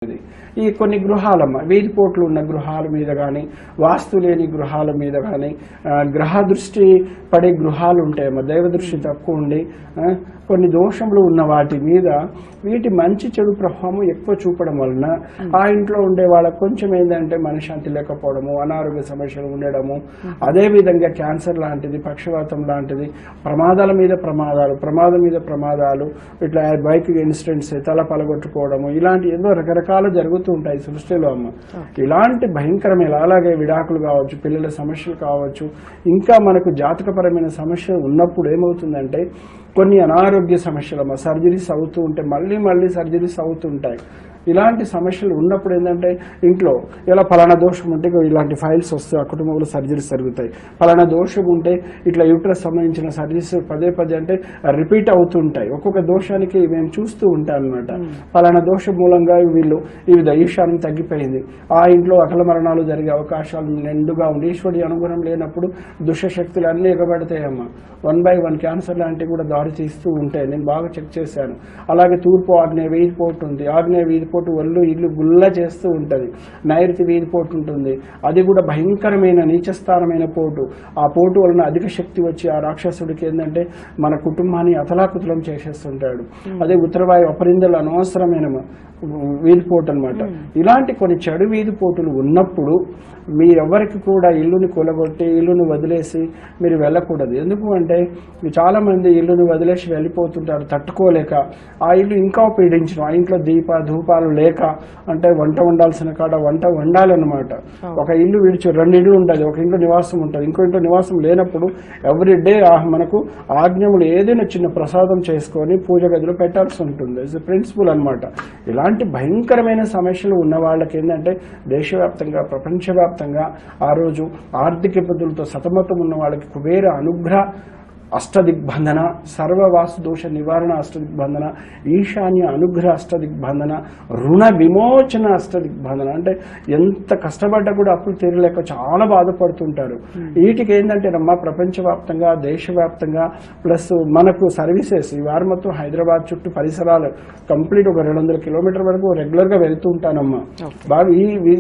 ఈ కొన్ని గృహాలమ్మ వీధిపోట్లు ఉన్న గృహాల మీద కానీ వాస్తు లేని గృహాల మీద కానీ గ్రహ దృష్టి పడే గృహాలు ఉంటాయమ్మ, దైవ దృష్టి తక్కువ ఉండి కొన్ని దోషములు ఉన్న వాటి మీద వీటి మంచి చెడు ప్రభావం ఎక్కువ చూపడం వలన ఆ ఇంట్లో ఉండే వాళ్ళకు కొంచెం ఏంటంటే మనశ్శాంతి లేకపోవడము, అనారోగ్య సమస్యలు ఉండడము, అదేవిధంగా క్యాన్సర్ లాంటిది, పక్షవాతం లాంటిది, ప్రమాదాల మీద ప్రమాదాలు, ప్రమాదం మీద ప్రమాదాలు, ఇట్లా బైక్ ఇన్సిడెంట్స్, తల పలగొట్టుకోవడము, ఇలాంటి ఏదో రకరకాలు జరుగుతూ ఉంటాయి సృష్టిలో అమ్మ. ఇలాంటి భయంకరమైన అలాగే విడాకులు కావచ్చు, పిల్లల సమస్యలు కావచ్చు, ఇంకా మనకు జాతకపరమైన సమస్యలు ఉన్నప్పుడు ఏమవుతుందంటే కొన్ని అనారోగ్య సమస్యలు సర్జరీస్ అవుతూ ఉంటే మళ్ళీ సర్జరీస్ అవుతుంటాయి. ఇలాంటి సమస్యలు ఉన్నప్పుడు ఏంటంటే ఇంట్లో ఇలా ఫలానా దోషం ఉంటే ఇలాంటి ఫైల్స్ వస్తాయి, ఆ కుటుంబంలో సర్జరీస్ జరుగుతాయి. ఫలానా దోషం ఉంటే ఇట్లా యూట్రస్ సంబంధించిన సర్జరీస్ పదే అంటే రిపీట్ అవుతుంటాయి. ఒక్కొక్క దోషానికి మేము చూస్తూ ఉంటాం అనమాట. ఫలానా దోషం మూలంగా వీళ్ళు ఈశాన్యం తగ్గిపోయింది, ఆ ఇంట్లో అకాల మరణాలు జరిగే అవకాశాలు నిండుగా ఉండి ఈశ్వరుడి అనుగ్రహం లేనప్పుడు దుష్టశక్తులు అన్నీ ఎగబడతాయమ్మా. 1 by 1 క్యాన్సర్ లాంటివి కూడా దారి తీస్తూ ఉంటాయి. నేను బాగా చెక్ చేశాను. అలాగే తూర్పు ఆగ్నేయ వీధిపోటు ఉంది, ఆగ్నేయ వీధిపోటు ఒళ్ళు ఇల్లు గుల్ల చేస్తూ ఉంటుంది. నైరుతి వీధిపోటు ఉంటుంది, అది కూడా భయంకరమైన నీచస్థానమైన పోటు. ఆ పోటు వలన అధిక శక్తి వచ్చి ఆ రాక్షసుడికి ఏంటంటే మన కుటుంబాన్ని అతలాకుతలం చేసేస్తుంటాడు. అదే ఉత్తరవాయు అపరిందలు అనవసరమైన వీధిపోటు అనమాట. ఇలాంటి కొన్ని చెడు వీధిపోటులు ఉన్నప్పుడు మీరెవరికి కూడా ఇల్లుని కూలగొట్టి ఇల్లుని వదిలేసి మీరు వెళ్ళకూడదు. ఎందుకు అంటే చాలా మంది ఇల్లుని వదిలేసి వెళ్ళిపోతుంటారు తట్టుకోలేక. ఆ ఇల్లు ఇంకా పీడించడం, ఆ ఇంట్లో ధూపాలు లేక, అంటే వంట వండాల్సిన కాడ వంట వండాలన్నమాట. ఒక ఇల్లు విడిచి 2 ఇళ్ళు ఉంటుంది, ఒక ఇంట్లో నివాసం ఉంటుంది, ఇంకో ఇంట్లో నివాసం లేనప్పుడు ఎవ్రీ డే మనకు ఆజ్ఞములు ఏదైనా చిన్న ప్రసాదం చేసుకొని పూజ గదిలో పెట్టాల్సి ఉంటుంది. ఇట్స్ ప్రిన్సిపల్ అనమాట. ఇలాంటి భయంకరమైన సమస్యలు ఉన్న వాళ్ళకి ఏంటంటే దేశవ్యాప్తంగా ప్రపంచవ్యాప్తంగా ఆ రోజు ఆర్థిక ఇబ్బందులతో సతమతం ఉన్న వాళ్ళకి కుబేర అనుగ్రహ అష్టదిగ్బంధన, సర్వవాసు దోష నివారణ అష్టదిగ్బంధన, ఈశాన్య అనుగ్రహ అష్టదిగ్బంధన, రుణ విమోచన అష్టదిగ్బంధన. అంటే ఎంత కష్టపడ్డా కూడా అప్పులు తీరలేక చాలా బాధపడుతుంటారు. వీటికి ఏంటంటే నమ్మ ప్రపంచవ్యాప్తంగా దేశవ్యాప్తంగా ప్లస్ మనకు సర్వీసెస్ ఈ వారం మొత్తం హైదరాబాద్ చుట్టూ పరిసరాలు కంప్లీట్ ఒక 200 కిలోమీటర్ల వరకు రెగ్యులర్గా వెళ్తూ ఉంటానమ్మా. బాగా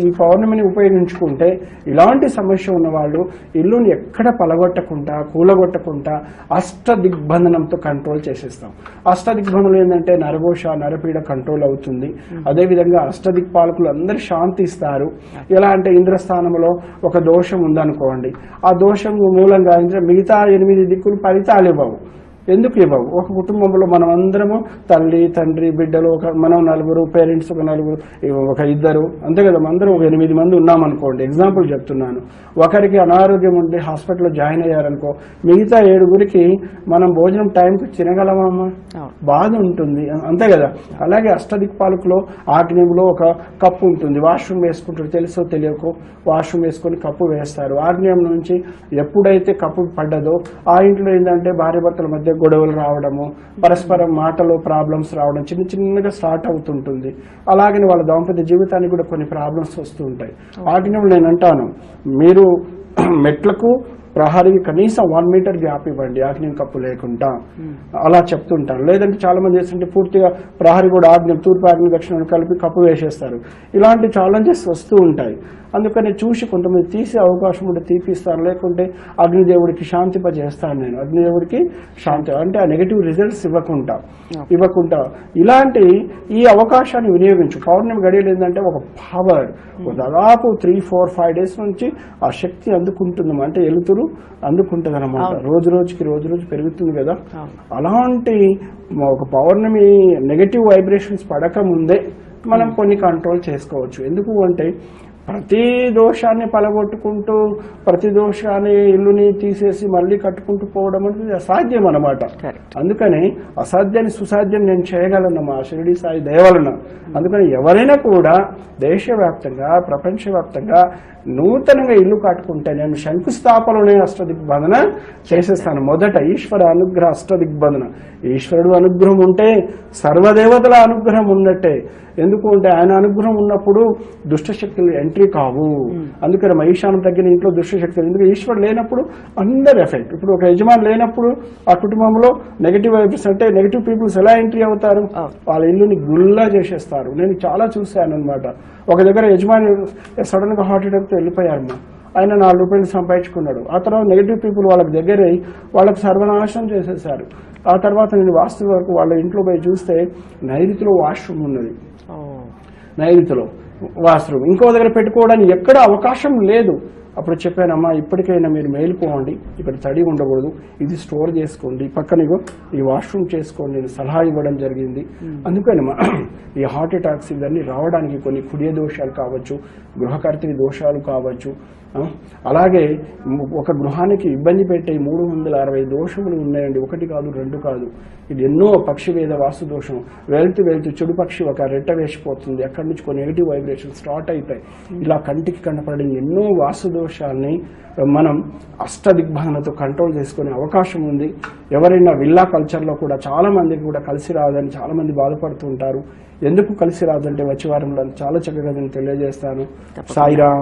ఈ పౌర్ణమిని ఉపయోగించుకుంటే ఇలాంటి సమస్య ఉన్న వాళ్ళు ఇల్లుని ఎక్కడ పలగొట్టకుండా కూలగొట్టకుండా అష్టదిగ్బంధనంతో కంట్రోల్ చేసేస్తాం. అష్టదిగ్బంధనం ఏంటంటే నరఘోష నరపీడ కంట్రోల్ అవుతుంది. అదేవిధంగా అష్టదిక్పాలకులు అందరూ శాంతి ఇస్తారు. ఎలా అంటే ఇంద్రస్థానంలో ఒక దోషం ఉందనుకోండి, ఆ దోషం మూలంగా మిగతా 8 దిక్కులు ఫలితాలు ఇవ్వవు. ఎందుకు ఇవ్వవు? ఒక కుటుంబంలో మనం అందరము తల్లి తండ్రి బిడ్డలు, మనం 4 పేరెంట్స్, ఒక 4 ఒక 2 అంతే కదా, అందరం ఒక 8 మంది ఉన్నామనుకోండి. ఎగ్జాంపుల్ చెప్తున్నాను. ఒకరికి అనారోగ్యం ఉండి హాస్పిటల్లో జాయిన్ అయ్యారనుకో, మిగతా 7గురికి మనం భోజనం టైంకి తినగలమమ్మా? బాధ ఉంటుంది, అంతే కదా. అలాగే అష్టదిక్పాలకులో ఆగ్నేయంలో ఒక కప్పు ఉంటుంది, వాష్రూమ్ వేసుకుంటారు, తెలుసో తెలియకో వాష్రూమ్ వేసుకొని కప్పు వేస్తారు. ఆగ్నేయం నుంచి ఎప్పుడైతే కప్పు పడ్డదో ఆ ఇంట్లో ఏంటంటే భార్య భర్తల మధ్య గొడవలు రావడము, పరస్పరం మాటలో ప్రాబ్లమ్స్ రావడం చిన్నగా స్టార్ట్ అవుతుంటుంది. అలాగని వాళ్ళ దాంపత్య జీవితానికి కూడా కొన్ని ప్రాబ్లమ్స్ వస్తూ ఉంటాయి. ఆగ్నేయంలో నేను అంటాను, మీరు మెట్లకు ప్రహారీకి కనీసం 1 మీటర్ గ్యాప్ ఇవ్వండి ఆగ్నేయం కప్పు లేకుండా, అలా చెప్తుంటారు. లేదంటే చాలా మంది చేస్తుంటే పూర్తిగా ప్రహారీ కూడా ఆగ్నేయం, తూర్పు ఆగ్నేయం దక్షిణం కలిపి కప్పు వేసేస్తారు. ఇలాంటి ఛాలెంజెస్ వస్తూ ఉంటాయి. అందుకని చూసి కొంతమంది తీసే అవకాశం ఉంటే తీపిస్తారు, లేకుంటే అగ్నిదేవుడికి శాంతింపజేస్తాను నేను. అగ్నిదేవుడికి శాంతి అంటే ఆ నెగిటివ్ రిజల్ట్స్ ఇవ్వకుండా ఇలాంటి ఈ అవకాశాన్ని వినియోగించు. పౌర్ణమి గడియలు ఏంటంటే ఒక పవర్ దాదాపు 3-4-5 డేస్ నుంచి ఆ శక్తి అందుకుంటుంది, అంటే ఎలుతురు అందుకుంటుంది అనమాట. రోజు పెరుగుతుంది కదా. అలాంటి ఒక పౌర్ణమి నెగటివ్ వైబ్రేషన్స్ పడక ముందే మనం కొన్ని కంట్రోల్ చేసుకోవచ్చు. ఎందుకు అంటే ప్రతి దోషాన్ని పలగొట్టుకుంటూ ప్రతి దోషాన్ని ఇల్లుని తీసేసి మళ్ళీ కట్టుకుంటూ పోవడం అనేది అసాధ్యం అన్నమాట. అందుకని అసాధ్యాన్ని సుసాధ్యం నేను చేయగలను ఆ షిరిడి సాయి దయవలన. అందుకని ఎవరైనా కూడా దేశవ్యాప్తంగా ప్రపంచవ్యాప్తంగా నూతనంగా ఇల్లు కట్టుకుంటే నేను శంకుస్థాపనలోనే అష్టదిగ్బంధన చేసేస్తాను. మొదట ఈశ్వర అనుగ్రహ అష్టదిగ్బంధన. ఈశ్వరుడు అనుగ్రహం ఉంటే సర్వదేవతల అనుగ్రహం ఉన్నట్టే. ఎందుకు అంటే ఆయన అనుగ్రహం ఉన్నప్పుడు దుష్టశక్తులు ఎంట్రీ ఎంట్రీ కావు. అందుకని ఈశానం తగ్గిన ఇంట్లో దుష్టశక్తి, ఎందుకంటే ఈశ్వరుడు లేనప్పుడు అందరు ఎఫెక్ట్. ఇప్పుడు ఒక యజమాని లేనప్పుడు ఆ కుటుంబంలో నెగటివ్ వైబ్స్ అంటే నెగటివ్ పీపుల్స్ ఎలా ఎంట్రీ అవుతారు, వాళ్ళ ఇల్లుని గుల్లా చేసేస్తారు. నేను చాలా చూశాను అనమాట. ఒక దగ్గర యజమాని సడన్ గా హార్ట్ అటాక్ తో వెళ్ళిపోయారమ్మా. ఆయన 4 రూపాయలు సంపాదించుకున్నాడు. ఆ తర్వాత నెగిటివ్ పీపుల్ వాళ్ళకి దగ్గర వాళ్ళకి సర్వనాశనం చేసేసారు. ఆ తర్వాత నేను వాస్తు వరకు వాళ్ళ ఇంట్లో పోయి చూస్తే నైరుతిలో వాష్రూమ్ ఉన్నది, నైరుతిలో వాష్రూమ్, ఇంకో దగ్గర పెట్టుకోవడానికి ఎక్కడ అవకాశం లేదు. అప్పుడు చెప్పానమ్మా, ఇప్పటికైనా మీరు మేలుకోండి, ఇక్కడ తడి ఉండకూడదు, ఇది స్టోర్ చేసుకోండి, పక్కన ఈ వాష్రూమ్ చేసుకోండి, నేను సలహా ఇవ్వడం జరిగింది. అందుకని ఈ హార్ట్ అటాక్స్ ఇవన్నీ రావడానికి కొన్ని కుడియ దోషాలు కావచ్చు, గృహకర్తవి దోషాలు కావచ్చు. అలాగే ఒక గృహానికి ఇబ్బంది పెట్టే 360 దోషములు ఉన్నాయండి. 1 కాదు 2 కాదు, ఇది ఎన్నో. పక్షి వేద వాస్తు దోషం, వెళ్తూ చెడు పక్షి ఒక రెట్ట వేసిపోతుంది, అక్కడి నుంచి కొన్ని నెగిటివ్ వైబ్రేషన్ స్టార్ట్ అవుతాయి. ఇలా కంటికి కనపడే ఎన్నో వాస్తు దోషాలని మనం అష్టదిగ్బంధనతో కంట్రోల్ చేసుకునే అవకాశం ఉంది. ఎవరైనా విల్లా కల్చర్లో కూడా చాలా మందికి కూడా కలిసి రాదని చాలా మంది బాధపడుతుంటారు. ఎందుకు కలిసి రాదంటే వచ్చే వారంలో చాలా చక్కగా నేను తెలియజేస్తాను. సాయిరామ్.